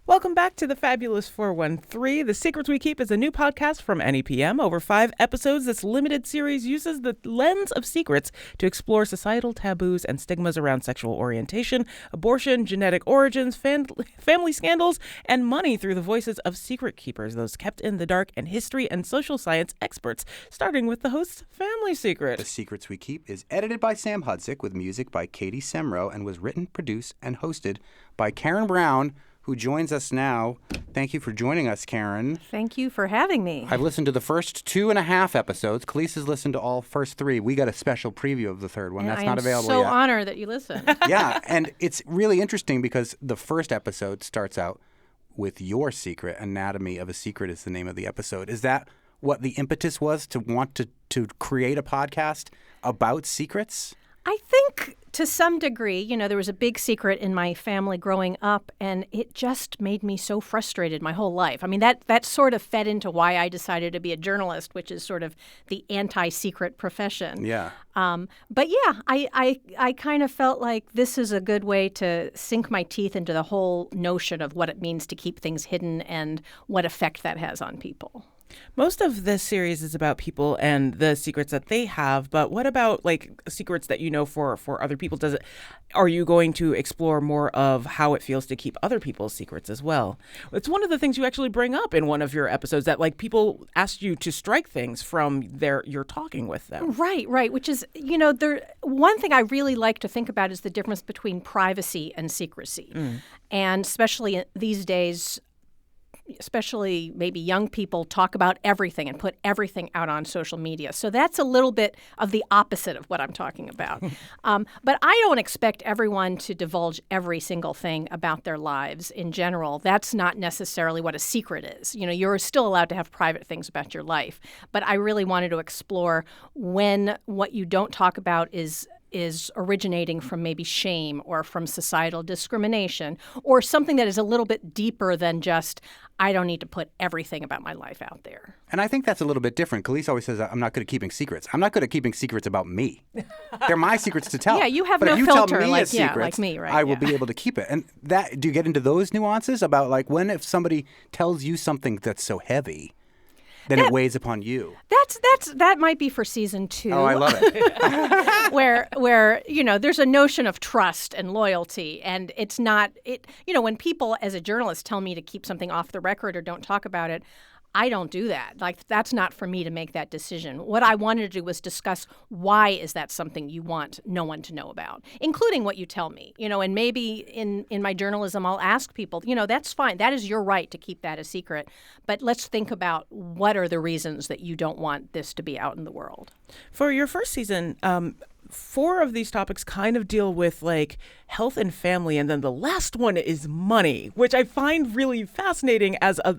B: Welcome back to the Fabulous 413. The Secrets We Keep is a new podcast from NEPM. Over 5 episodes, this limited series uses the lens of secrets to explore societal taboos and stigmas around sexual orientation, abortion, genetic origins, family scandals, and money through the voices of secret keepers, those kept in the dark, and history and social science experts, starting with the host's family secret.
C: The Secrets We Keep is edited by Sam Hudzik with music by Katie Semro and was written, produced, and hosted by Karen Brown, who joins us now. Thank you for joining us, Karen.
R: Thank you for having me.
C: I've listened to the first 2.5 episodes. Khalees has listened to all first 3. We got a special preview of the third one.
R: And
C: That's not available
R: yet. I'm
C: yet.
R: so honored that you listened.
C: Yeah, and it's really interesting because the first episode starts out with your secret. Anatomy of a Secret is the name of the episode. Is that what the impetus was to want to create a podcast about secrets?
R: I think to some degree, there was a big secret in my family growing up, and it just made me so frustrated my whole life. I mean, that sort of fed into why I decided to be a journalist, which is sort of the anti-secret profession.
C: Yeah.
R: But yeah, I kind of felt like this is a good way to sink my teeth into the whole notion of what it means to keep things hidden and what effect that has on people.
B: Most of this series is about people and the secrets that they have, but what about like secrets that you know for other people? Are you going to explore more of how it feels to keep other people's secrets as well? It's one of the things you actually bring up in one of your episodes, that like people asked you to strike things from you're talking with them.
R: Right, which is, one thing I really like to think about is the difference between privacy and secrecy. And especially these days, especially maybe young people talk about everything and put everything out on social media. So that's a little bit of the opposite of what I'm talking about. But I don't expect everyone to divulge every single thing about their lives in general. That's not necessarily what a secret is. You're still allowed to have private things about your life. But I really wanted to explore when what you don't talk about is originating from maybe shame or from societal discrimination or something that is a little bit deeper than just, I don't need to put everything about my life out there.
C: And I think that's a little bit different. Khalees always says, I'm not good at keeping secrets. I'm not good at keeping secrets about me. They're my secrets to tell.
R: Yeah, you have
C: but
R: no
C: if you
R: filter
C: tell me
R: like,
C: a secret,
R: like me, right?
C: I will be able to keep it. And do you get into those nuances about like if somebody tells you something that's so heavy, then it weighs upon you?
R: That might be for season 2.
C: Oh, I love it.
R: where there's a notion of trust and loyalty, and it's not when people as a journalist tell me to keep something off the record or don't talk about it, I don't do that. Like, that's not for me to make that decision. What I wanted to do was discuss why is that something you want no one to know about, including what you tell me. And maybe in my journalism, I'll ask people, that's fine. That is your right to keep that a secret. But let's think about what are the reasons that you don't want this to be out in the world.
B: For your first season, 4 of these topics kind of deal with like health and family, and then the last one is money, which I find really fascinating as a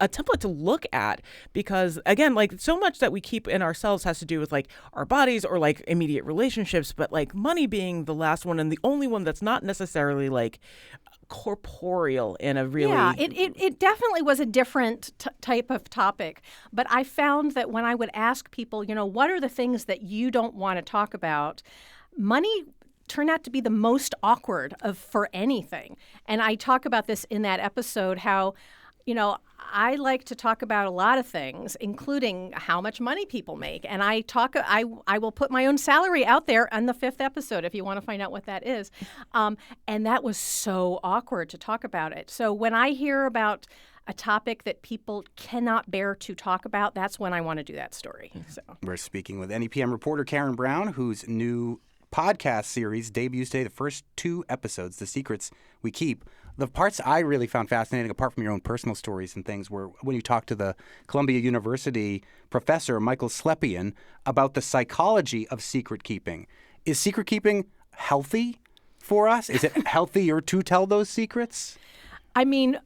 B: template to look at, because again, like so much that we keep in ourselves has to do with like our bodies or like immediate relationships, but like money being the last one and the only one that's not necessarily like corporeal in a really...
R: Yeah, it definitely was a different type of topic. But I found that when I would ask people, what are the things that you don't want to talk about, money turned out to be the most awkward for anything. And I talk about this in that episode, how, I like to talk about a lot of things, including how much money people make. And I will put my own salary out there on the 5th episode if you want to find out what that is. And that was so awkward to talk about it. So when I hear about a topic that people cannot bear to talk about, that's when I want to do that story. So
C: we're speaking with NEPM reporter Karen Brown, whose new podcast series debuts today, the first 2 episodes, The Secrets We Keep. The parts I really found fascinating, apart from your own personal stories and things, were when you talked to the Columbia University professor, Michael Slepian, about the psychology of secret keeping. Is secret keeping healthy for us? Is it healthier to tell those secrets?
R: I mean,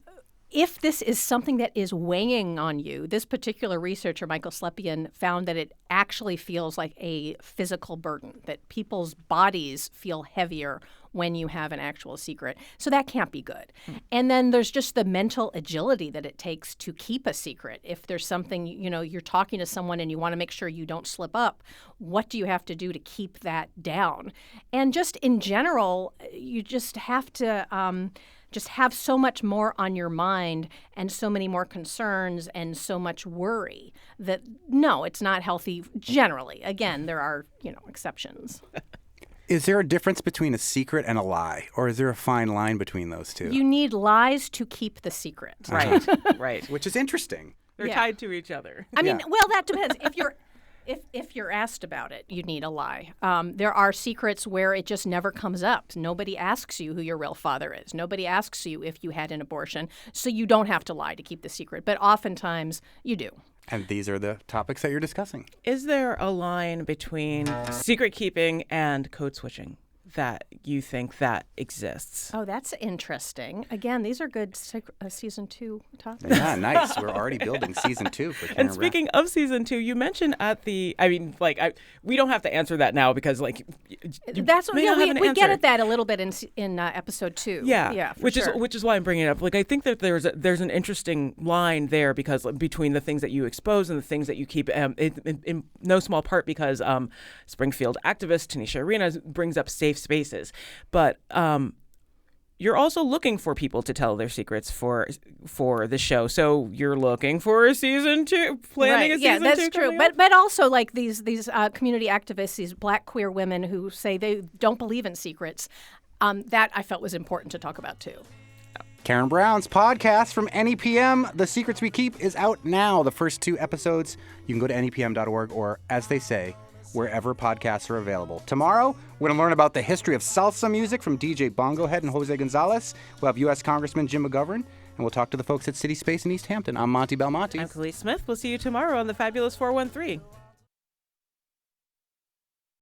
R: if this is something that is weighing on you, this particular researcher, Michael Slepian, found that it actually feels like a physical burden, that people's bodies feel heavier when you have an actual secret. So that can't be good. And then there's just the mental agility that it takes to keep a secret. If there's something, you're talking to someone and you want to make sure you don't slip up, what do you have to do to keep that down? And just in general, you just have to just have so much more on your mind and so many more concerns and so much worry that, no, it's not healthy generally. Again, there are, exceptions.
C: Is there a difference between a secret and a lie, or is there a fine line between those two?
R: You need lies to keep the secret.
B: Right, right.
C: Which is interesting.
B: They're tied to each other.
R: I mean, well, that depends. If you're asked about it, you need a lie. There are secrets where it just never comes up. Nobody asks you who your real father is. Nobody asks you if you had an abortion, so you don't have to lie to keep the secret. But oftentimes, you do.
C: And these are the topics that you're discussing.
B: Is there a line between secret keeping and code switching that you think that exists?
R: Oh, that's interesting. Again, these are good season 2 topics.
C: Yeah, nice. We're already building season 2 for Karen.
B: And speaking of season 2, you mentioned we don't have to answer that now because
R: that's we get at that a little bit in episode 2.
B: Yeah, which is why I'm bringing it up. Like, I think that there's an interesting line there because between the things that you expose and the things that you keep, in no small part because Springfield activist Tanisha Arena brings up safe spaces, but you're also looking for people to tell their secrets for the show. So you're looking for a season 2, planning a season 2.
R: Yeah, that's true. But also like these community activists, these Black queer women who say they don't believe in secrets. That I felt was important to talk about too.
C: Karen Brown's podcast from NEPM, The Secrets We Keep, is out now. The first 2 episodes, you can go to nepm.org or, as they say, wherever podcasts are available. Tomorrow, we're going to learn about the history of salsa music from DJ Bongo Head and Jose Gonzalez. We'll have U.S. Congressman Jim McGovern, and we'll talk to the folks at City Space in East Hampton. I'm Monty Belmonte.
B: I'm Khalees Smith. We'll see you tomorrow on the Fabulous 413.